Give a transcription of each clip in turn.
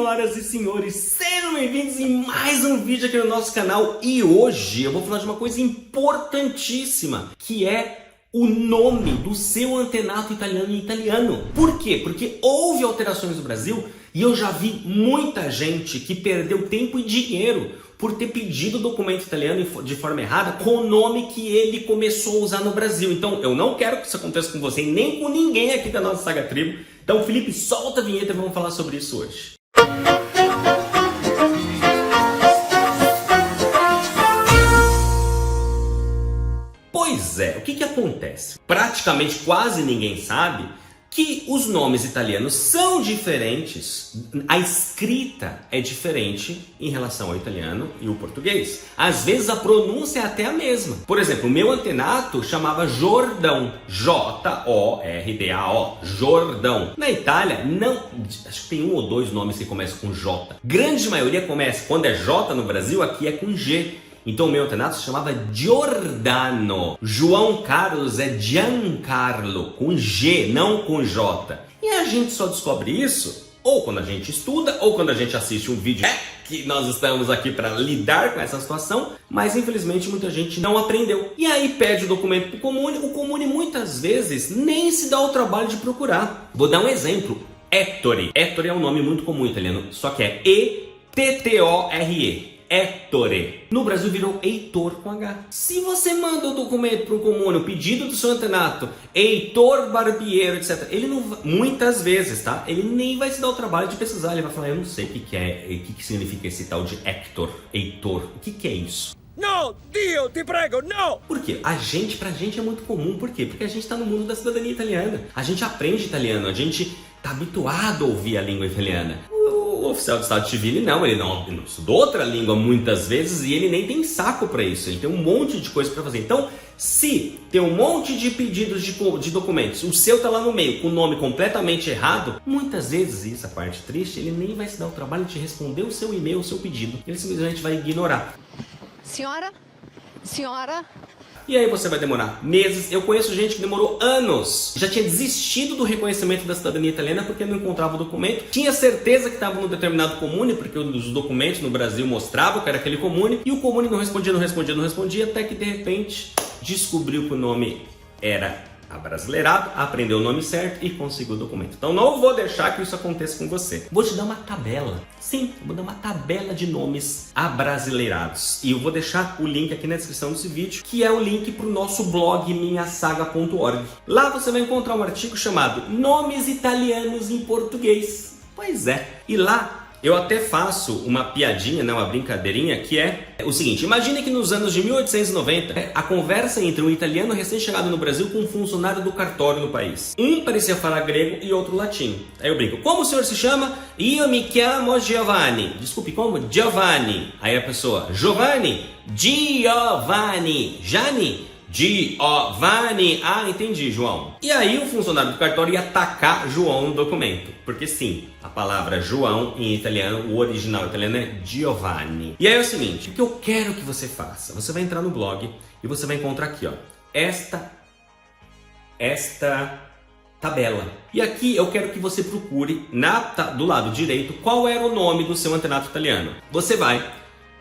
Senhoras e senhores, sejam bem-vindos em mais um vídeo aqui no nosso canal. E hoje eu vou falar de uma coisa importantíssima, que é o nome do seu antenato italiano em italiano. Por quê? Porque houve alterações no Brasil e eu já vi muita gente que perdeu tempo e dinheiro por ter pedido o documento italiano de forma errada com o nome que ele começou a usar no Brasil. Então eu não quero que isso aconteça com você e nem com ninguém aqui da nossa Saga Tribo. Então Felipe, solta a vinheta e vamos falar sobre isso hoje. Pois é, o que acontece? Praticamente quase ninguém sabe que os nomes italianos são diferentes, a escrita é diferente em relação ao italiano e o português. Às vezes a pronúncia é até a mesma. Por exemplo, o meu antenato chamava Jordão, J-O-R-D-A-O, Jordão. Na Itália, não, acho que tem um ou dois nomes que começam com J. Grande maioria começa, quando é J no Brasil, aqui é com G. Então o meu antenato se chamava Giordano. João Carlos é Giancarlo, com G, não com J. E a gente só descobre isso ou quando a gente estuda, ou quando a gente assiste um vídeo que nós estamos aqui para lidar com essa situação, mas infelizmente muita gente não aprendeu. E aí pede o documento para o Comune muitas vezes nem se dá o trabalho de procurar. Vou dar um exemplo. Ettore. Ettore é um nome muito comum italiano, só que é E-T-T-O-R-E. Ettore. No Brasil virou Heitor com H. Se você manda o documento para o Comune, o pedido do seu antenato, Heitor Barbiero, etc. Ele não, muitas vezes, tá? Ele nem vai se dar o trabalho de pesquisar. Ele vai falar, eu não sei o que é, o que significa esse tal de Hector, Heitor. O que é isso? Não, Dio, te prego, não! Por quê? Pra gente é muito comum. Por quê? Porque a gente está no mundo da cidadania italiana. A gente aprende italiano, a gente está habituado a ouvir a língua italiana. O oficial do Estado Civil, ele não estudou outra língua muitas vezes e ele nem tem saco para isso. Ele tem um monte de coisa para fazer. Então, se tem um monte de pedidos de documentos, o seu tá lá no meio com o nome completamente errado, muitas vezes, e essa parte triste, ele nem vai se dar o trabalho de responder o seu e-mail, o seu pedido. Ele simplesmente vai ignorar. Senhora? E aí você vai demorar meses. Eu conheço gente que demorou anos. Já tinha desistido do reconhecimento da cidadania italiana porque não encontrava o documento. Tinha certeza que estava num determinado comune, porque os documentos no Brasil mostravam que era aquele comune. E o comune não respondia, até que de repente descobriu que o nome era abrasileirado, aprendeu o nome certo e conseguiu o documento. Então não vou deixar que isso aconteça com você. Vou te dar uma tabela. Sim, eu vou dar uma tabela de nomes abrasileirados. E eu vou deixar o link aqui na descrição desse vídeo, que é o link para o nosso blog minhasaga.org. Lá você vai encontrar um artigo chamado Nomes Italianos em Português. Pois é. E lá eu até faço uma piadinha, né, uma brincadeirinha, que é o seguinte. Imagine que nos anos de 1890, a conversa entre um italiano recém-chegado no Brasil com um funcionário do cartório no país. Um parecia falar grego e outro latim. Aí eu brinco, como o senhor se chama? Io mi chiamo Giovanni. Desculpe, como? Giovanni. Aí a pessoa, Giovanni? Giovanni. Gianni? Giovanni. Ah, entendi, João. E aí o funcionário do cartório ia atacar João no documento. Porque sim, a palavra João em italiano, o original italiano é Giovanni. E aí é o seguinte, o que eu quero que você faça? Você vai entrar no blog e você vai encontrar aqui, ó, esta tabela. E aqui eu quero que você procure do lado direito qual era o nome do seu antenato italiano. Você vai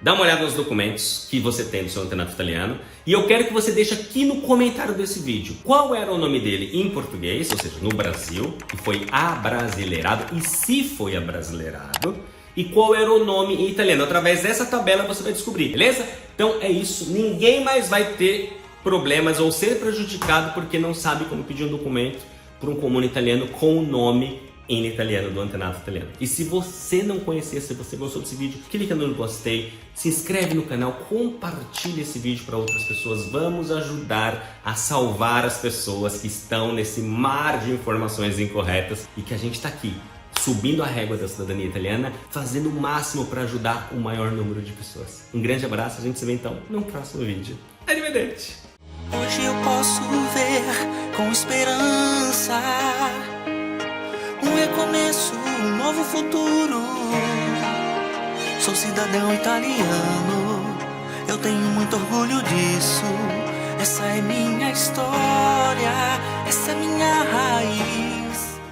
dá uma olhada nos documentos que você tem do seu antenato italiano e eu quero que você deixe aqui no comentário desse vídeo qual era o nome dele em português, ou seja, no Brasil, que foi abrasileirado, e se foi abrasileirado, e qual era o nome em italiano. Através dessa tabela você vai descobrir, beleza? Então é isso, ninguém mais vai ter problemas ou ser prejudicado porque não sabe como pedir um documento para um comune italiano com o nome em italiano do antenato italiano. E se você não conhecer, se você gostou desse vídeo, clica no gostei, se inscreve no canal, compartilha esse vídeo para outras pessoas. Vamos ajudar a salvar as pessoas que estão nesse mar de informações incorretas e que a gente está aqui subindo a régua da cidadania italiana, fazendo o máximo para ajudar o maior número de pessoas. Um grande abraço, a gente se vê então no próximo vídeo. Arrivederci! Hoje eu posso ver com esperança um recomeço, um novo futuro. Sou cidadão italiano, eu tenho muito orgulho disso. Essa é minha história, essa é minha raiz.